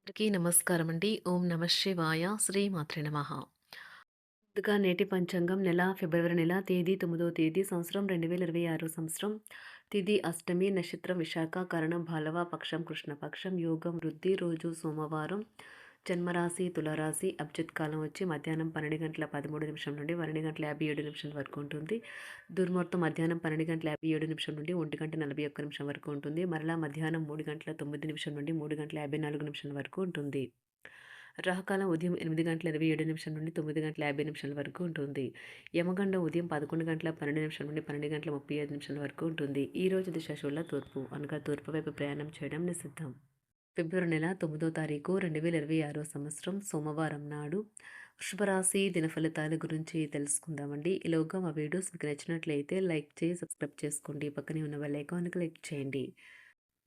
అందరికీ నమస్కారం అండి. ఓం నమ శివాయ. శ్రీమాత్రే నమః. ముందుగా నేటి పంచాంగం నెల ఫిబ్రవరి నెల తేదీ 9వ తేదీ సంవత్సరం 2026 సంవత్సరం. తిథి అష్టమి, నక్షత్రం విశాఖ, కరణం భాలవ, పక్షం కృష్ణపక్షం, యోగం వృద్ధి, రోజు సోమవారం, జన్మరాశి తులారాశి, అభిజిత్ కాలం వచ్చి మధ్యాహ్నం 12:13 నుండి 12:57 వరకు ఉంటుంది. దుర్ముహూర్తం మధ్యాహ్నం 12:57 నుండి 1:41 వరకు ఉంటుంది. మరలా మధ్యాహ్నం 3:09 నుండి 3:54 వరకు ఉంటుంది. రాహుకాలం ఉదయం 8:27 నుండి 9:50 వరకు ఉంటుంది. యమగండం ఉదయం 11:12 నుండి 12:35 వరకు ఉంటుంది. ఈ రోజు దిశ శూల తూర్పు అనగా తూర్పు వైపు ప్రయాణం చేయడం నిషిద్ధం. ఫిబ్రవరి నెల 9వ తారీఖు 2026 సంవత్సరం సోమవారం నాడు వృషభరాశి దినఫలితాల గురించి తెలుసుకుందామండి. ఈలోగా మా వీడియోస్ మీకు నచ్చినట్లయితే లైక్ చేసి సబ్స్క్రైబ్ చేసుకోండి. పక్కనే ఉన్న బెల్ ఐకాన్కి క్లిక్ చేయండి.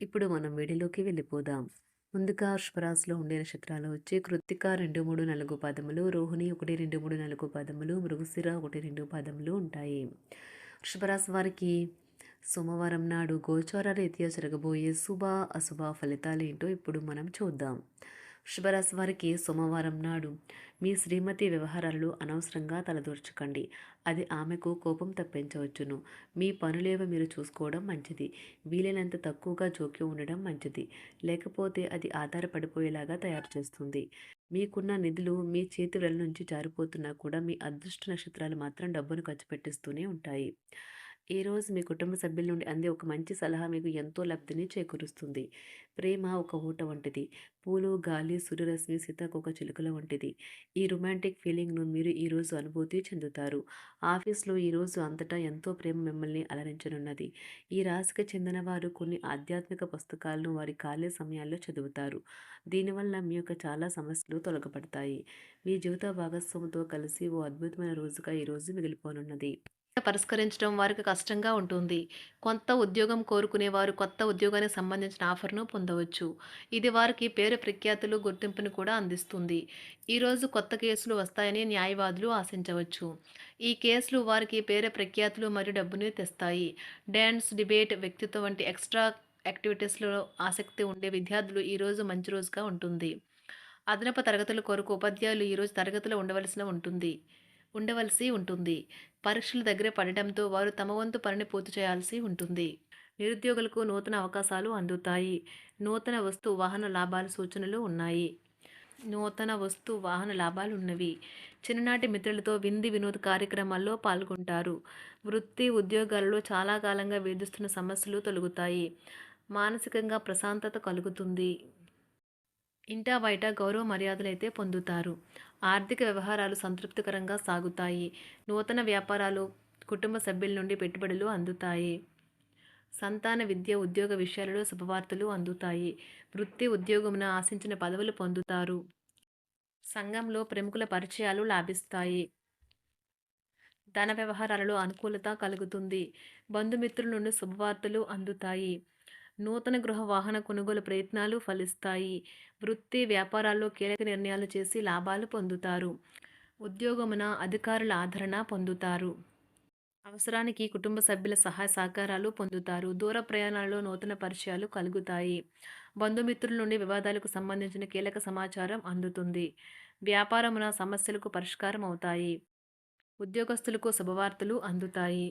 ఇప్పుడు మనం వీడియోలోకి వెళ్ళిపోదాం. ముందుగా వృషభరాశిలో ఉండే నక్షత్రాలు వచ్చి కృత్తిక 2, 3, 4 పాదములు, రోహిణి 1, 2, 3, 4 పాదములు, మృగశిర 1, 2 పాదములు ఉంటాయి. వృషభరాశి వారికి సోమవారం నాడు గోచార రీత్యా జరగబోయే శుభ అశుభ ఫలితాలు ఏంటో ఇప్పుడు మనం చూద్దాం. వృషభరాశి వారికి సోమవారం నాడు మీ శ్రీమతి వ్యవహారాలు అనవసరంగా తలదూర్చకండి. అది ఆమెకు కోపం తెప్పించవచ్చును. మీ పనులేవో మీరు చూసుకోవడం మంచిది. వీలైనంత తక్కువగా జోక్యం ఉండడం మంచిది. లేకపోతే అది ఆధారపడిపోయేలాగా తయారు చేస్తుంది. మీకున్న నిధులు మీ చేతి వేళ్ళ నుంచి జారిపోతున్నా కూడా మీ అదృష్ట నక్షత్రాలు మాత్రం డబ్బును ఖర్చు పెట్టిస్తూనే ఉంటాయి. ఈరోజు మీ కుటుంబ సభ్యుల నుండి అందే ఒక మంచి సలహా మీకు ఎంతో లబ్ధిని చేకూరుస్తుంది. ప్రేమ ఒక ఊట వంటిది. పూలు, గాలి, సూర్యరశ్మి, సీతాకోక చిలుకల వంటిది. ఈ రొమాంటిక్ ఫీలింగ్ను మీరు ఈరోజు అనుభూతి చెందుతారు. ఆఫీస్లో ఈరోజు అంతటా ఎంతో ప్రేమ మిమ్మల్ని అలరించనున్నది. ఈ రాశికి చెందిన వారు కొన్ని ఆధ్యాత్మిక పుస్తకాలను వారి ఖాళీ సమయాల్లో చదువుతారు. దీనివల్ల మీ యొక్క చాలా సమస్యలు తొలగపడతాయి. మీ జీవిత భాగస్వామితో కలిసి ఓ అద్భుతమైన రోజుగా ఈరోజు మిగిలిపోనున్నది. పరిష్కరించడం వారికి కష్టంగా ఉంటుంది. కొత్త ఉద్యోగం కోరుకునేవారు కొత్త ఉద్యోగానికి సంబంధించిన ఆఫర్‌ను పొందవచ్చు. ఇది వారికి పేరు ప్రఖ్యాతులు, గుర్తింపును కూడా అందిస్తుంది. ఈరోజు కొత్త కేసులు వస్తాయని న్యాయవాదులు ఆశించవచ్చు. ఈ కేసులు వారికి పేరు ప్రఖ్యాతులు మరియు డబ్బుని తెస్తాయి. డాన్స్, డిబేట్, వ్యక్తిత్వం వంటి ఎక్స్‌ట్రా యాక్టివిటీస్‌లో ఆసక్తి ఉండే విద్యార్థులు ఈరోజు మంచి రోజుగా ఉంటుంది. అదనపు తరగతుల కొరకు ఉపాధ్యాయులు ఈరోజు తరగతిలో ఉండవలసి ఉంటుంది. పరీక్షలు దగ్గర పడటంతో వారు తమ వంతు పనిని పూర్తి చేయాల్సి ఉంటుంది. నిరుద్యోగులకు నూతన అవకాశాలు అందుతాయి. నూతన వస్తు వాహన లాభాల సూచనలు ఉన్నాయి. ఉన్నవి. చిన్ననాటి మిత్రులతో విందు వినోద కార్యక్రమాల్లో పాల్గొంటారు. వృత్తి ఉద్యోగాలలో చాలా కాలంగా వేధిస్తున్న సమస్యలు తొలగుతాయి. మానసికంగా ప్రశాంతత కలుగుతుంది. ఇంటా బయట గౌరవ మర్యాదలైతే పొందుతారు. ఆర్థిక వ్యవహారాలు సంతృప్తికరంగా సాగుతాయి. నూతన వ్యాపారాలు, కుటుంబ సభ్యుల నుండి పెట్టుబడులు అందుతాయి. సంతాన విద్య, ఉద్యోగ విషయాలలో శుభవార్తలు అందుతాయి. వృత్తి ఉద్యోగమున ఆశించిన పదవులు పొందుతారు. సంఘంలో ప్రముఖుల పరిచయాలు లాభిస్తాయి. ధన వ్యవహారాలలో అనుకూలత కలుగుతుంది. బంధుమిత్రుల నుండి శుభవార్తలు అందుతాయి. నూతన గృహ వాహన కొనుగోలు ప్రయత్నాలు ఫలిస్తాయి. వృత్తి వ్యాపారాల్లో కీలక నిర్ణయాలు చేసి లాభాలు పొందుతారు. ఉద్యోగమున అధికారుల ఆదరణ పొందుతారు. అవసరానికి కుటుంబ సభ్యుల సహాయ సహకారాలు పొందుతారు. దూర ప్రయాణాలలో నూతన పరిచయాలు కలుగుతాయి. బంధుమిత్రుల నుండి వివాదాలకు సంబంధించిన కీలక సమాచారం అందుతుంది. వ్యాపారమున సమస్యలకు పరిష్కారం అవుతాయి. ఉద్యోగస్తులకు శుభవార్తలు అందుతాయి.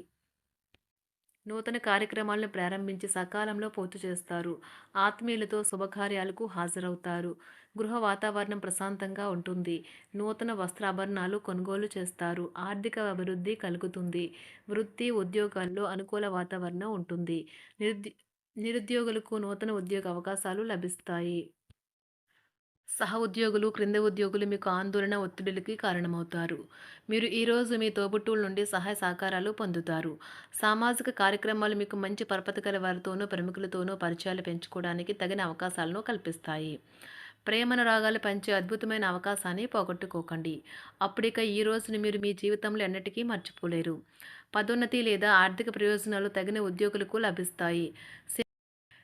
నూతన కార్యక్రమాలను ప్రారంభించి సకాలంలో పూర్తి చేస్తారు. ఆత్మీయులతో శుభకార్యాలకు హాజరవుతారు. గృహ వాతావరణం ప్రశాంతంగా ఉంటుంది. నూతన వస్త్రాభరణాలు కొనుగోలు చేస్తారు. ఆర్థిక అభివృద్ధి కలుగుతుంది. వృత్తి ఉద్యోగాల్లో అనుకూల వాతావరణం ఉంటుంది. నిరుద్యోగులకు నూతన ఉద్యోగ అవకాశాలు లభిస్తాయి. సహ ఉద్యోగులు, క్రింద ఉద్యోగులు మీకు ఆందోళన, ఒత్తిడులకి కారణమవుతారు. మీరు ఈరోజు మీ తోబుట్టువుల నుండి సహాయ సహకారాలు పొందుతారు. సామాజిక కార్యక్రమాలు మీకు మంచి పరపతి గల వారితోనూ, ప్రముఖులతోనూ పరిచయాలు పెంచుకోవడానికి తగిన అవకాశాలను కల్పిస్తాయి. ప్రేమానురాగాలు పంచే అద్భుతమైన అవకాశాన్ని పోగొట్టుకోకండి. అప్పుడిక ఈ రోజును మీరు మీ జీవితంలో ఎన్నటికీ మర్చిపోలేరు. పదోన్నతి లేదా ఆర్థిక ప్రయోజనాలు తగిన ఉద్యోగులకు లభిస్తాయి.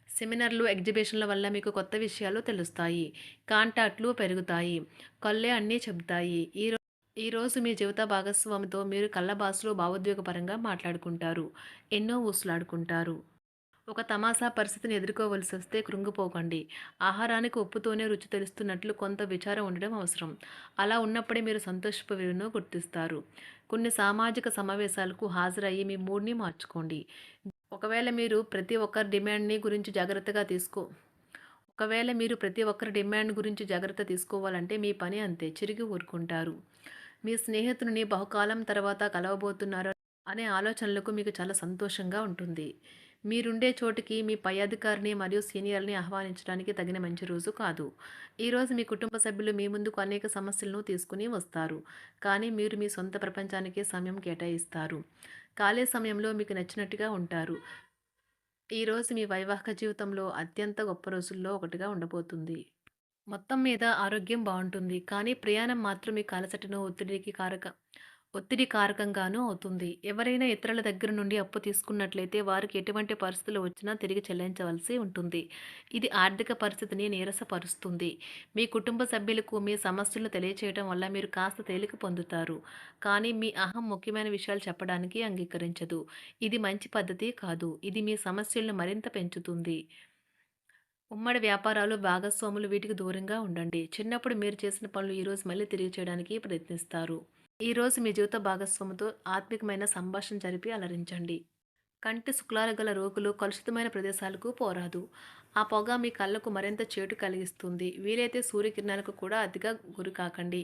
సెమినార్లు, ఎగ్జిబిషన్ల వల్ల మీకు కొత్త విషయాలు తెలుస్తాయి. కాంటాక్ట్లు పెరుగుతాయి. కళ్ళే అన్నీ చెబుతాయి. ఈరోజు మీ జీవిత భాగస్వామితో మీరు కళ్ళ భాషలో భావోద్వేగపరంగా మాట్లాడుకుంటారు. ఎన్నో ఊసులాడుకుంటారు. ఒక తమాషా పరిస్థితిని ఎదుర్కోవలసొస్తే కృంగిపోకండి. ఆహారానికి ఉప్పుతోనే రుచి తెలుస్తున్నట్లు కొంత విచారం ఉండడం అవసరం. అలా ఉన్నప్పుడే మీరు సంతోషపు విలువను గుర్తిస్తారు. కొన్ని సామాజిక సమావేశాలకు హాజరయ్యి మీ మూడ్‌ని మార్చుకోండి. ఒకవేళ మీరు ప్రతి ఒక్కరి డిమాండ్‌ని గురించి జాగ్రత్తగా తీసుకో ఒకవేళ మీరు ప్రతి ఒక్కరి డిమాండ్ గురించి జాగ్రత్త తీసుకోవాలంటే మీ పని అంతే. చిరిగి ఊరుకుంటారు. మీ స్నేహితుడిని బహుకాలం తర్వాత కలవబోతున్నారు అనే ఆలోచనలకు మీకు చాలా సంతోషంగా ఉంటుంది. మీరుండే చోటికి మీ పై అధికారిని మరియు సీనియర్‌ని ఆహ్వానించడానికి తగిన మంచి రోజు కాదు. ఈరోజు మీ కుటుంబ సభ్యులు మీ ముందుకు అనేక సమస్యలను తీసుకొని వస్తారు. కానీ మీరు మీ సొంత ప్రపంచానికే సమయం కేటాయిస్తారు. ఖాళీ సమయంలో మీకు నచ్చినట్టుగా ఉంటారు. ఈరోజు మీ వైవాహిక జీవితంలో అత్యంత గొప్ప రోజుల్లో ఒకటిగా ఉండబోతుంది. మొత్తం మీద ఆరోగ్యం బావుంటుంది. కానీ ప్రయాణం మాత్రం మీకు అలసటను, ఒత్తిడి కారకంగానూ అవుతుంది. ఎవరైనా ఇతరుల దగ్గర నుండి అప్పు తీసుకున్నట్లయితే వారికి ఎటువంటి పరిస్థితులు వచ్చినా తిరిగి చెల్లించవలసి ఉంటుంది. ఇది ఆర్థిక పరిస్థితిని నీరసపరుస్తుంది. మీ కుటుంబ సభ్యులకు మీ సమస్యలను తెలియచేయడం వల్ల మీరు కాస్త తేలిక పొందుతారు. కానీ మీ అహం ముఖ్యమైన విషయాలు చెప్పడానికి అంగీకరించదు. ఇది మంచి పద్ధతి కాదు. ఇది మీ సమస్యలను మరింత పెంచుతుంది. ఉమ్మడి వ్యాపారాలు, భాగస్వాములు వీటికి దూరంగా ఉండండి. చిన్నప్పుడు మీరు చేసిన పనులు ఈరోజు మళ్ళీ తిరిగి చేయడానికి ప్రయత్నిస్తారు. ఈరోజు మీ జీవిత భాగస్వామితో ఆత్మికమైన సంభాషణ జరిపి అలరించండి. కంటి శుక్లాలు గల రోగులు కలుషితమైన ప్రదేశాలకు పోరాదు. ఆ పొగ మీ కళ్ళకు మరింత చేటు కలిగిస్తుంది. వీలైతే సూర్యకిరణాలకు కూడా అతిగా గురికాకండి.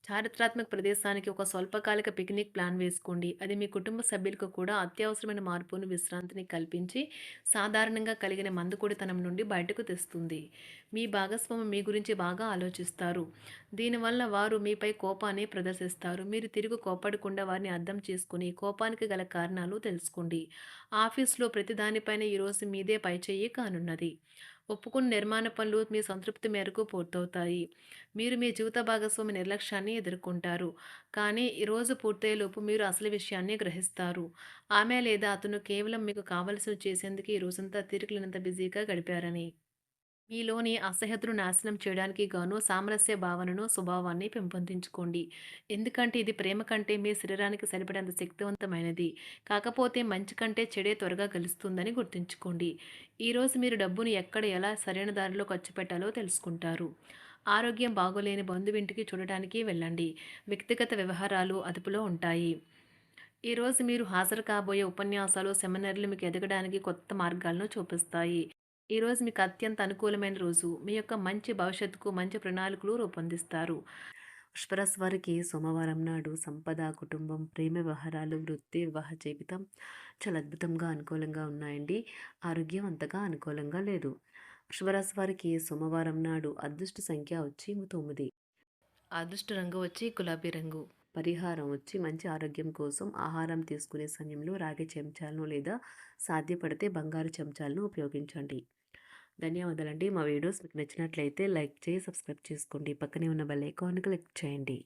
చారిత్రాత్మక ప్రదేశానికి ఒక స్వల్పకాలిక పిక్నిక్ ప్లాన్ వేసుకోండి. అది మీ కుటుంబ సభ్యులకు కూడా అత్యవసరమైన మార్పును, విశ్రాంతిని కల్పించి సాధారణంగా కలిగిన మందుకొడితనం నుండి బయటకు తెస్తుంది. మీ భాగస్వామి మీ గురించి బాగా ఆలోచిస్తారు. దీనివల్ల వారు మీపై కోపాన్ని ప్రదర్శిస్తారు. మీరు తిరిగి కోపడకుండా వారిని అర్థం చేసుకుని కోపానికి గల కారణాలు తెలుసుకోండి. ఆఫీస్లో ప్రతి దానిపైన ఈరోజు మీదే పైచేయి కానున్నది. ఒప్పుకున్న నిర్మాణ పనులు మీ సంతృప్తి మేరకు పూర్తవుతాయి. మీరు మీ జీవిత భాగస్వామి నిర్లక్ష్యాన్ని ఎదుర్కొంటారు. కానీ ఈ రోజు పూర్తయ్యేలోపు మీరు అసలు విషయాన్ని గ్రహిస్తారు. ఆమె లేదా అతను కేవలం మీకు కావలసినవి చేసేందుకు ఈ రోజంతా తీరికలేనంత బిజీగా గడిపారని. మీలోని అసహ్యతను నాశనం చేయడానికి గాను సామరస్య భావనను, స్వభావాన్ని పెంపొందించుకోండి. ఎందుకంటే ఇది ప్రేమ కంటే మీ శరీరానికి సరిపడేంత శక్తివంతమైనది. కాకపోతే మంచి కంటే చెడే త్వరగా గెలుస్తుందని గుర్తుంచుకోండి. ఈరోజు మీరు డబ్బును ఎక్కడ ఎలా సరైన దారిలో ఖర్చు పెట్టాలో తెలుసుకుంటారు. ఆరోగ్యం బాగోలేని బంధువింటికి చూడటానికి వెళ్ళండి. వ్యక్తిగత వ్యవహారాలు అదుపులో ఉంటాయి. ఈరోజు మీరు హాజరు కాబోయే ఉపన్యాసాలు, సెమినార్లు మీకు ఎదగడానికి కొత్త మార్గాలను చూపిస్తాయి. ఈరోజు మీకు అత్యంత అనుకూలమైన రోజు. మీ యొక్క మంచి భవిష్యత్తుకు మంచి ప్రణాళికలు రూపొందిస్తారు. వృషభరాశి వారికి సోమవారం నాడు సంపద, కుటుంబం, ప్రేమ వ్యవహారాలు, వృత్తి, వివాహ జీవితం చాలా అద్భుతంగా అనుకూలంగా ఉన్నాయండి. ఆరోగ్యం అంతగా అనుకూలంగా లేదు. వృషభరాశి వారికి సోమవారం నాడు అదృష్ట సంఖ్య వచ్చి 9. అదృష్ట రంగు వచ్చి గులాబీ రంగు. పరిహారం వచ్చి మంచి ఆరోగ్యం కోసం ఆహారం తీసుకునే సమయంలో రాగి చెంచాలను లేదా సాధ్యపడితే బంగారు చెంచాలను ఉపయోగించండి. ధన్యవాదాలండి. మా వీడియోస్ మీకు నచ్చినట్లయితే లైక్ చేసి సబ్స్క్రైబ్ చేసుకోండి. పక్కనే ఉన్న బెల్ ఐకాన్ క్లిక్ చేయండి.